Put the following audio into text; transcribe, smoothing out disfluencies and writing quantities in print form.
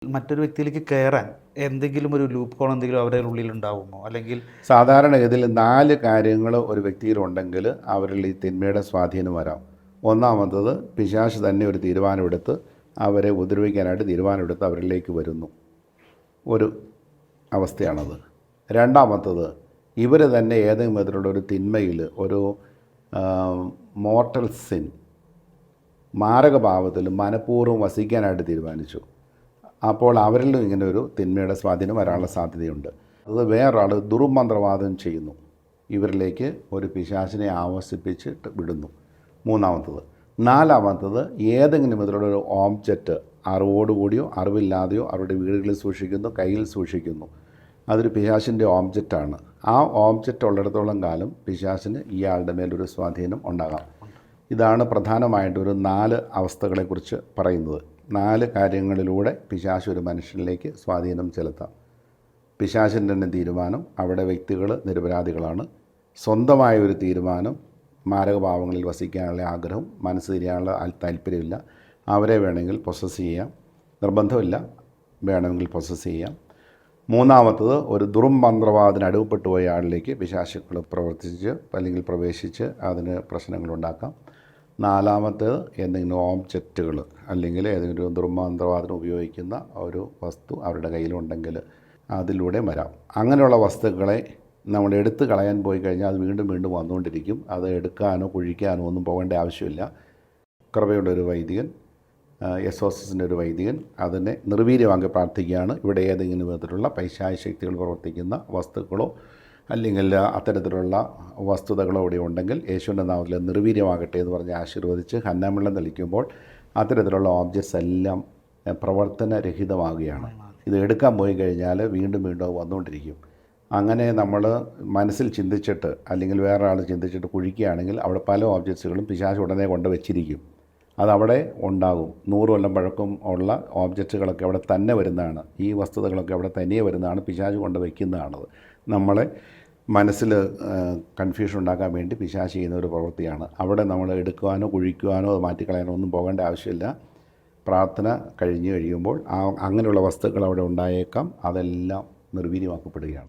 മറ്റൊരു വ്യക്തിയിലേക്ക് കയറാൻ എന്തെങ്കിലും ഒരു ലൂപ്പ് ഹോൾ എന്തെങ്കിലും അവരുടെ ഉള്ളിൽ ഉണ്ടാവുമോ? അല്ലെങ്കിൽ സാധാരണഗതിയിൽ 4 കാര്യങ്ങൾ ഒരു വ്യക്തിയിലുണ്ടെങ്കിൽ അവരിൽ ഈ തിന്മയുടെ സ്വാധീനം വരാം. ഒന്നാമത്തത് പിശാച് തന്നെ ഒരു തീരുമാനമെടുത്ത് അവരെ ഉപദ്രവിക്കാനായിട്ട് തീരുമാനമെടുത്ത് അവരിലേക്ക് വരുന്നു, ഒരു അവസ്ഥയാണത്. രണ്ടാമത്തത് ഇവർ തന്നെ ഏതെങ്കിലും വിധത്തിലുള്ള ഒരു തിന്മയിൽ ഒരു മോർട്ടൽ സിൻ മാരകഭാവത്തിൽ മനഃപൂർവ്വം വസിക്കാനായിട്ട് തീരുമാനിച്ചു. അപ്പോൾ അവരിലും ഇങ്ങനെ ഒരു തിന്മയുടെ സ്വാധീനം വരാനുള്ള സാധ്യതയുണ്ട്. അത് വേറൊരാൾ ദുർമന്ത്രവാദം ചെയ്യുന്നു, ഇവരിലേക്ക് ഒരു പിശാചിനെ ആവസിപ്പിച്ചിട്ട് വിടുന്നു. മൂന്നാമത്തത്. നാലാമത്തത് ഏതെങ്കിലും വിധത്തിലുള്ള ഒരു ഓബ്ജക്റ്റ് അറിവോടുകൂടിയോ അറിവില്ലാതെയോ അവരുടെ വീടുകളിൽ സൂക്ഷിക്കുന്നു, കയ്യിൽ സൂക്ഷിക്കുന്നു. അതൊരു പിശാചിൻ്റെ ഓബ്ജക്റ്റാണ്. ആ ഓബ്ജക്റ്റ് ഉള്ളിടത്തോളം കാലം പിശാചിന് ഇയാളുടെ മേലൊരു സ്വാധീനം ഉണ്ടാകാം. ഇതാണ് പ്രധാനമായിട്ടൊരു 4 അവസ്ഥകളെക്കുറിച്ച് പറയുന്നത്. 4 കാര്യങ്ങളിലൂടെ പിശാച് ഒരു മനുഷ്യനിലേക്ക് സ്വാധീനം ചെലുത്താം. പിശാചിൻ്റെ തന്നെ തീരുമാനം, അവിടെ വ്യക്തികൾ നിരപരാധികളാണ്. സ്വന്തമായ ഒരു തീരുമാനം, മാരകഭാവങ്ങളിൽ വസിക്കാനുള്ള ആഗ്രഹം, മനസ്സ് തിരിയാനുള്ള താല്പര്യമില്ല, അവരെ വേണമെങ്കിൽ പൊസസ് ചെയ്യാം, നിർബന്ധമില്ല, വേണമെങ്കിൽ പൊസസ് ചെയ്യാം. മൂന്നാമത്തത് ഒരു ദുർമന്ത്രവാദത്തിന് അടിമപ്പെട്ടു പോയ ആളിലേക്ക് പിശാചുക്കൾ പ്രവർത്തിച്ച് അല്ലെങ്കിൽ പ്രവേശിച്ച് അതിന് പ്രശ്നങ്ങളുണ്ടാക്കാം. നാലാമത്തേത് എന്തെങ്കിലും ഓബ്ജക്റ്റുകൾ അല്ലെങ്കിൽ ഏതെങ്കിലും ദുർമന്ത്രവാദത്തിന് ഉപയോഗിക്കുന്ന ഒരു വസ്തു അവരുടെ കയ്യിലുണ്ടെങ്കിൽ അതിലൂടെ വരാം. അങ്ങനെയുള്ള വസ്തുക്കളെ നമ്മൾ എടുത്ത് കളയാൻ പോയി കഴിഞ്ഞാൽ അത് വീണ്ടും വീണ്ടും വന്നുകൊണ്ടിരിക്കും. അത് എടുക്കാനോ കുഴിക്കാനോ ഒന്നും പോകേണ്ട ആവശ്യമില്ല. കൃപയുടെ ഒരു വൈദികൻ, എസോസിൻ്റെ ഒരു വൈദികൻ അതിനെ നിർവീര്യമാക്കി പ്രാർത്ഥിക്കുകയാണ്. ഇവിടെ ഏതെങ്കിലും വിധത്തിലുള്ള പൈശാചിക ശക്തികൾ പ്രവർത്തിക്കുന്ന വസ്തുക്കളോ അല്ലെങ്കിൽ അത്തരത്തിലുള്ള വസ്തുതകളോ ഇവിടെ ഉണ്ടെങ്കിൽ യേശുവിൻ്റെ നാമത്തിൽ നിർവീര്യമാകട്ടെ എന്ന് പറഞ്ഞ് ആശീർവദിച്ച് ഹന്നാമിള്ളം തെളിക്കുമ്പോൾ അത്തരത്തിലുള്ള ഓബ്ജക്ട്സ് എല്ലാം പ്രവർത്തനരഹിതമാകുകയാണ്. ഇത് എടുക്കാൻ പോയി കഴിഞ്ഞാൽ വീണ്ടും വീണ്ടും വന്നുകൊണ്ടിരിക്കും. അങ്ങനെ നമ്മൾ മനസ്സിൽ ചിന്തിച്ചിട്ട് അല്ലെങ്കിൽ വേറെ ആൾ ചിന്തിച്ചിട്ട് കുഴിക്കുകയാണെങ്കിൽ അവിടെ പല ഓബ്ജക്ട്സുകളും പിശാച് ഉടനെ കൊണ്ട് വെച്ചിരിക്കും. അതവിടെ ഉണ്ടാകും. 100 കൊല്ലം പഴക്കം ഉള്ള ഓബ്ജക്റ്റുകളൊക്കെ അവിടെ തന്നെ വരുന്നതാണ്. ഈ വസ്തുതകളൊക്കെ അവിടെ തനിയെ വരുന്നതാണ്, പിശാച് കൊണ്ട് വയ്ക്കുന്നതാണത്. നമ്മളെ മനസ്സിൽ കൺഫ്യൂഷൻ ഉണ്ടാക്കാൻ വേണ്ടി പിശാച് ചെയ്യുന്ന ഒരു പ്രവൃത്തിയാണ്. അവിടെ നമ്മൾ എടുക്കുവാനോ കുഴിക്കുവാനോ അത് മാറ്റിക്കളയാനോ ഒന്നും പോകേണ്ട ആവശ്യമില്ല. പ്രാർത്ഥന കഴിയുമ്പോൾ അങ്ങനെയുള്ള വസ്തുക്കൾ അവിടെ ഉണ്ടായേക്കാം, അതെല്ലാം നിർവീര്യമാക്കപ്പെടുകയാണ്.